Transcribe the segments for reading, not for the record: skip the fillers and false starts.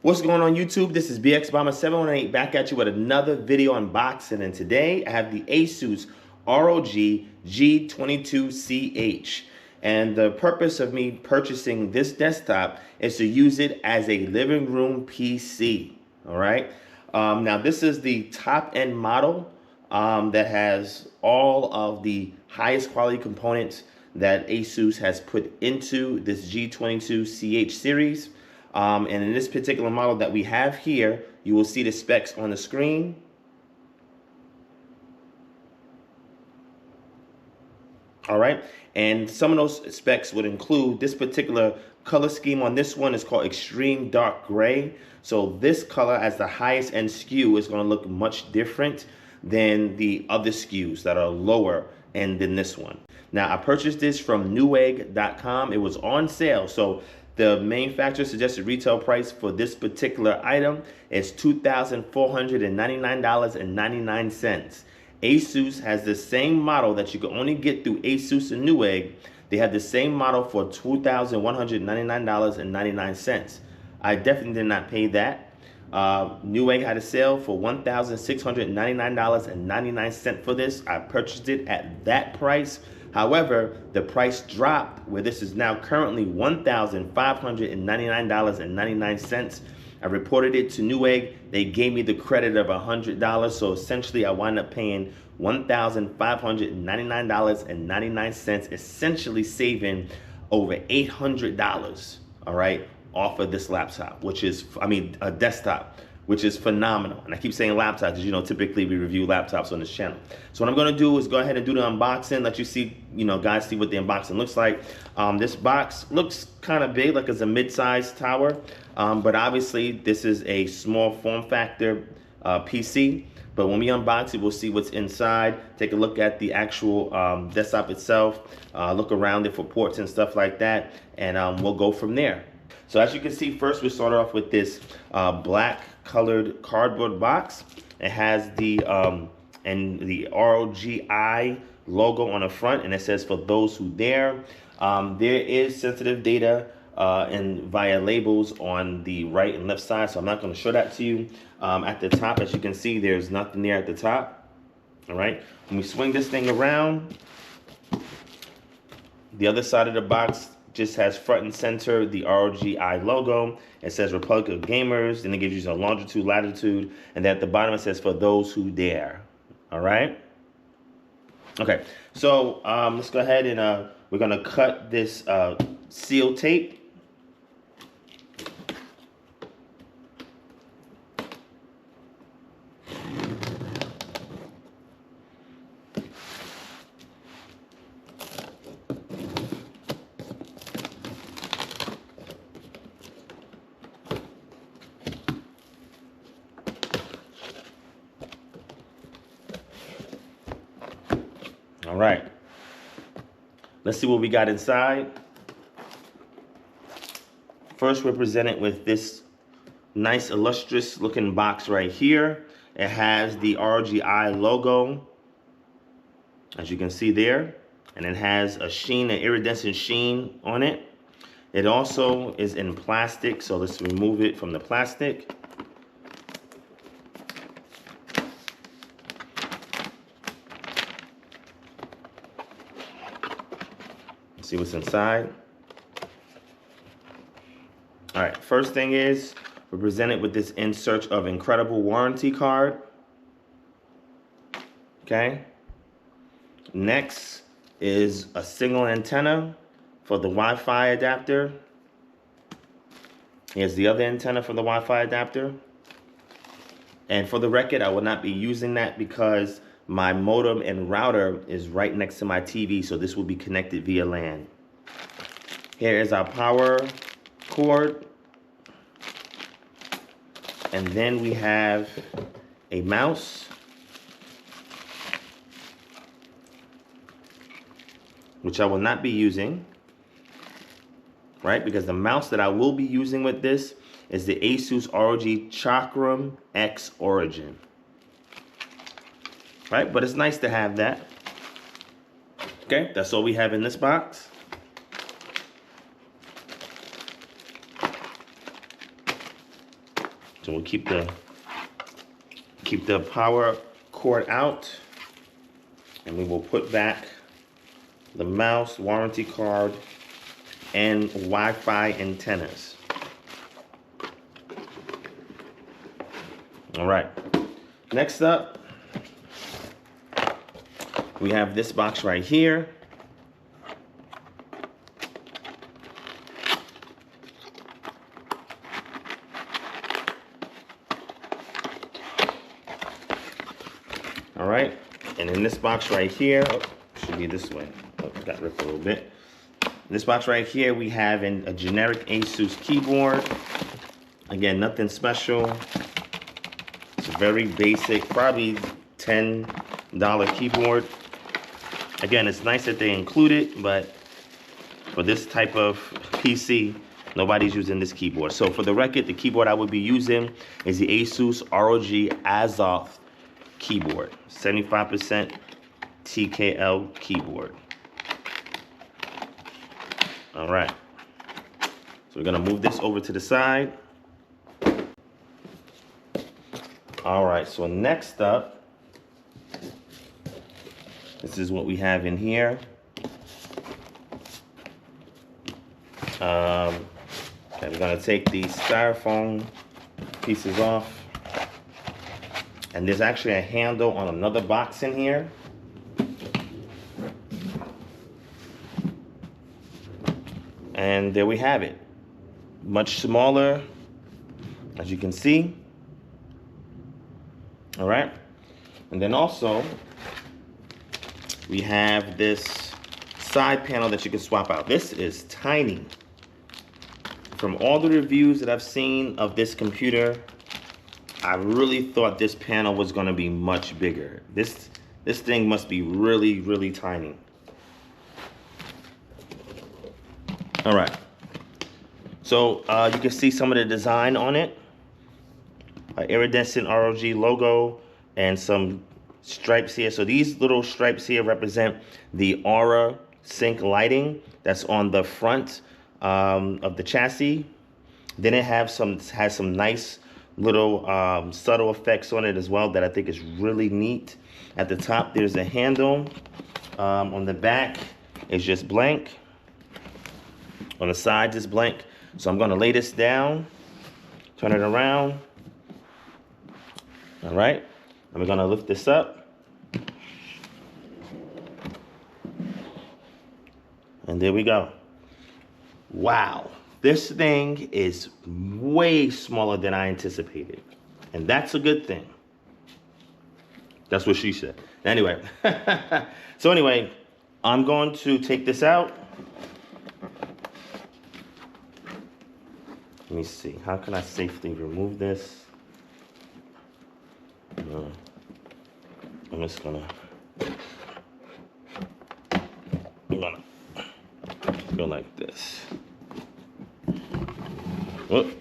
What's going on YouTube? This is BXBomber718 back at you with another video unboxing, and today I have the Asus ROG G22CH. And the purpose of me purchasing this desktop is to use it as a living room PC. All right. Now this is the top end model that has all of the highest quality components that Asus has put into this G22CH series. And in this particular model that we have here, you will see the specs on the screen. All right, and some of those specs would include this particular color scheme on this one is called Extreme Dark Gray. So this color as the highest end SKU is going to look much different than the other SKUs that are lower end than this one. Now, I purchased this from Newegg.com. It was on sale, so the manufacturer suggested retail price for this particular item is $2,499.99. Asus has the same model that you can only get through Asus and Newegg. They have the same model for $2,199.99. I definitely did not pay that. Newegg had a sale for $1,699.99 for this. I purchased it at that price. However, the price dropped where this is now currently $1,599.99. I reported it to Newegg. They gave me the credit of $100. So essentially I wound up paying $1,599.99, essentially saving over $800, all right, off of this laptop, which is, a desktop, which is phenomenal. And I keep saying laptop because, typically we review laptops on this channel. So what I'm going to do is go ahead and do the unboxing, let you see, guys see what the unboxing looks like. This box looks kind of big, like it's a mid-sized tower, but obviously this is a small form factor PC. But when we unbox it, we'll see what's inside, take a look at the actual desktop itself, look around it for ports and stuff like that, and we'll go from there. So as you can see, first we start off with this black colored cardboard box. It has the ROGI logo on the front, and it says for those who dare. There is sensitive data and via labels on the right and left side, so I'm not going to show that to you. At the top, as you can see, there's nothing there at the top. All right, when we swing this thing around, the other side of the box just has front and center the ROGI logo. It says Republic of Gamers, then it gives you a longitude, latitude, and then at the bottom it says for those who dare. All right. Okay, so let's go ahead and we're gonna cut this seal tape. All right, let's see what we got inside. First, we're presented with this nice illustrious looking box right here. It has the ROGI logo, as you can see there, and it has a sheen, an iridescent sheen on it. It also is in plastic, so let's remove it from the plastic. See what's inside. All right, first thing is we're presented with this in search of incredible warranty card. Okay. Next is a single antenna for the Wi-Fi adapter. Here's the other antenna for the Wi-Fi adapter. And for the record, I will not be using that because my modem and router is right next to my TV, so this will be connected via LAN. Here is our power cord. And then we have a mouse, which I will not be using, right? Because the mouse that I will be using with this is the Asus ROG Chakram X Origin. Right, but it's nice to have that. Okay, that's all we have in this box. So we'll keep the power cord out, and we will put back the mouse, warranty card, and Wi-Fi antennas. All right, next up, we have this box right here. All right, and in this box right here, oh, should be this way. Oh, got ripped a little bit. In this box right here, we have a generic Asus keyboard. Again, nothing special. It's a very basic, probably $10 keyboard. Again, it's nice that they include it, but for this type of PC, nobody's using this keyboard. So for the record, the keyboard I would be using is the Asus ROG Asus keyboard, 75% TKL keyboard. All right, so we're gonna move this over to the side. All right, so next up, this is what we have in here. Okay, we're gonna take the styrofoam pieces off. And there's actually a handle on another box in here. And there we have it. Much smaller, as you can see. All right. And then also, we have this side panel that you can swap out. This is tiny. From all the reviews that I've seen of this computer, I really thought this panel was going to be much bigger. This thing must be really, really tiny. All right. So you can see some of the design on it. Iridescent ROG logo and some stripes here. So these little stripes here represent the Aura Sync lighting that's on the front of the chassis. Then it has some nice little subtle effects on it as well that I think is really neat. At the top, there's a handle. On the back, it's just blank. On the sides, it's blank. So I'm gonna lay this down, turn it around. All right, and we're gonna lift this up. And there we go. Wow. This thing is way smaller than I anticipated. And that's a good thing. That's what she said. Anyway. So anyway, I'm going to take this out. Let me see. How can I safely remove this? I'm just gonna go like this. Whoop.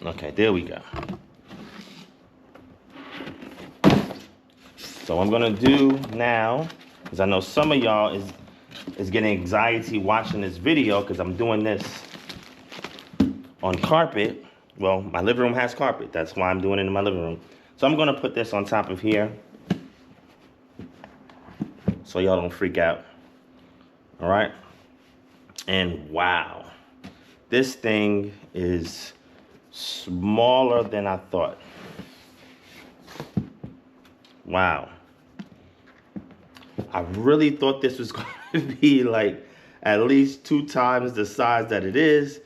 Okay, there we go. So what I'm gonna do now, because I know some of y'all is getting anxiety watching this video because I'm doing this on carpet. Well, my living room has carpet. That's why I'm doing it in my living room. So I'm gonna put this on top of here so y'all don't freak out. All right? And wow, this thing is smaller than I thought. Wow. I really thought this was going to be like at least 2 times the size that it is,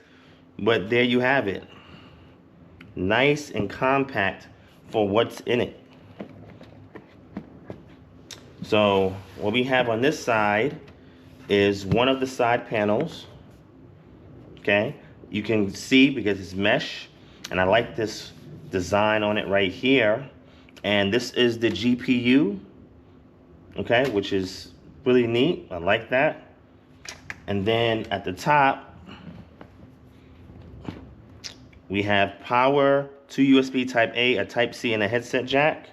but there you have it. Nice and compact for what's in it. So what we have on this side is one of the side panels. Okay, you can see because it's mesh, and I like this design on it right here. And this is the GPU, okay, which is really neat. I like that. And then at the top, we have power, 2 USB Type A, a Type C, and a headset jack.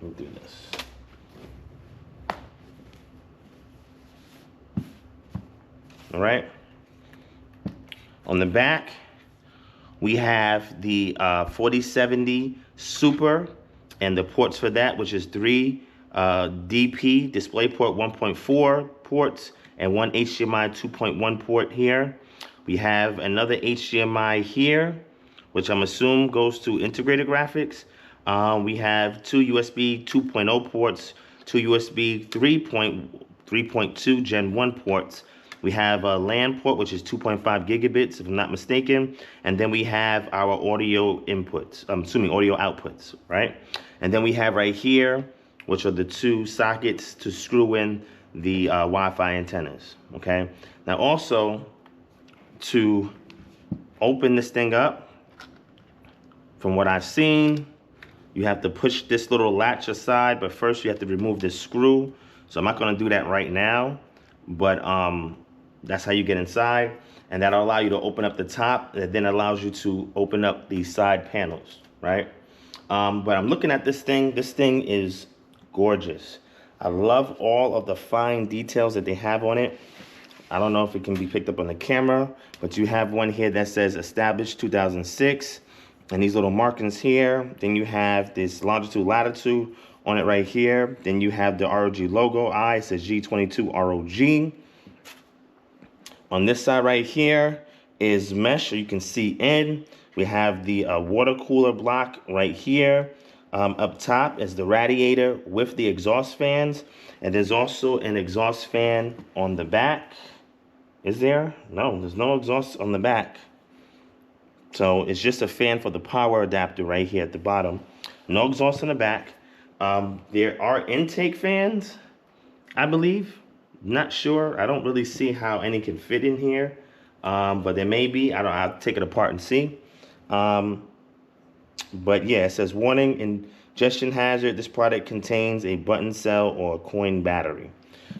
Let me do this. All right. On the back, we have the 4070 Super and the ports for that, which is 3 DP DisplayPort 1.4 ports and 1 HDMI 2.1 port here. We have another HDMI here, which I'm assuming goes to integrated graphics. We have 2 USB 2.0 ports, 2 USB 3.2 Gen 1 ports. We have a LAN port, which is 2.5 gigabits, if I'm not mistaken. And then we have our audio inputs, audio outputs, right? And then we have right here, which are the 2 sockets to screw in the Wi-Fi antennas, okay? Now also, to open this thing up, from what I've seen, you have to push this little latch aside, but first you have to remove this screw. So I'm not gonna do that right now, but that's how you get inside, and that'll allow you to open up the top. That then allows you to open up the side panels, right? But I'm looking at this thing. This thing is gorgeous. I love all of the fine details that they have on it. I don't know if it can be picked up on the camera, but you have one here that says established 2006, and these little markings here. Then you have this longitude, latitude on it right here. Then you have the ROG logo. It says G22 ROG. On this side right here is mesh, so you can see in. We have the water cooler block right here. Up top is the radiator with the exhaust fans. And there's also an exhaust fan on the back. Is there? No, there's no exhaust on the back. So it's just a fan for the power adapter right here at the bottom. No exhaust in the back. There are intake fans, I believe. Not sure. I don't really see how any can fit in here, but there may be. I'll take it apart and see. But yeah, it says warning: ingestion hazard. This product contains a button cell or a coin battery.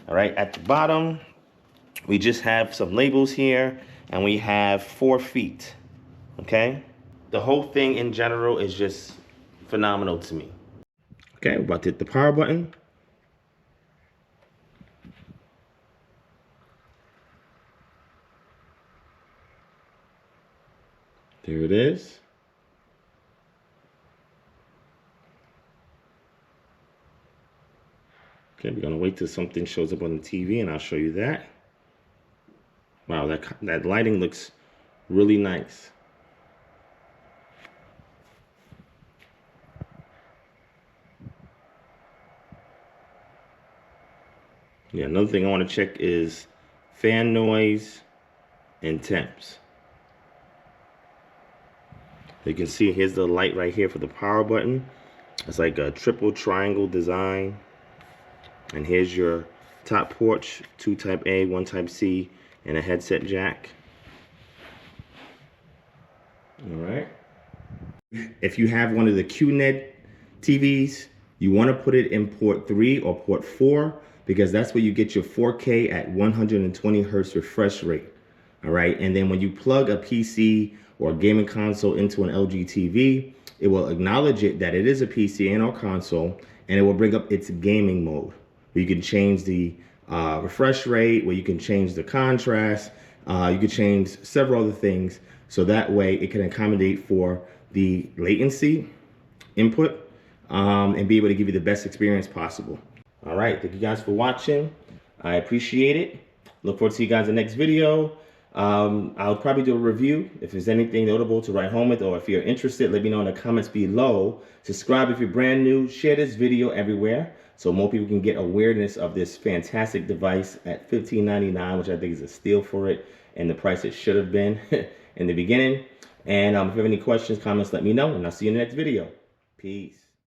All right. At the bottom, we just have some labels here, and we have 4 feet. Okay. The whole thing in general is just phenomenal to me. Okay, we're about to hit the power button. There it is. Okay, we're gonna wait till something shows up on the TV and I'll show you that. Wow, that lighting looks really nice. Yeah, another thing I want to check is fan noise and temps. You can see here's the light right here for the power button. It's like a triple triangle design. And here's your top ports, 2 type A, 1 type C, and a headset jack. All right. If you have one of the QNED TVs, you want to put it in port 3 or port 4 because that's where you get your 4K at 120 hertz refresh rate. All right. And then when you plug a PC or a gaming console into an LG TV, it will acknowledge it that it is a PC and or console, and it will bring up its gaming mode. Where you can change the refresh rate, where you can change the contrast, you can change several other things, so that way it can accommodate for the latency input and be able to give you the best experience possible. All right, thank you guys for watching. I appreciate it. Look forward to see you guys in the next video. I'll probably do a review if there's anything notable to write home with, or if you're interested, let me know in the comments below. Subscribe if you're brand new. Share this video everywhere so more people can get awareness of this fantastic device at $15.99, which I think is a steal for it and the price it should have been in the beginning. And if you have any questions, comments, let me know, and I'll see you in the next video. Peace.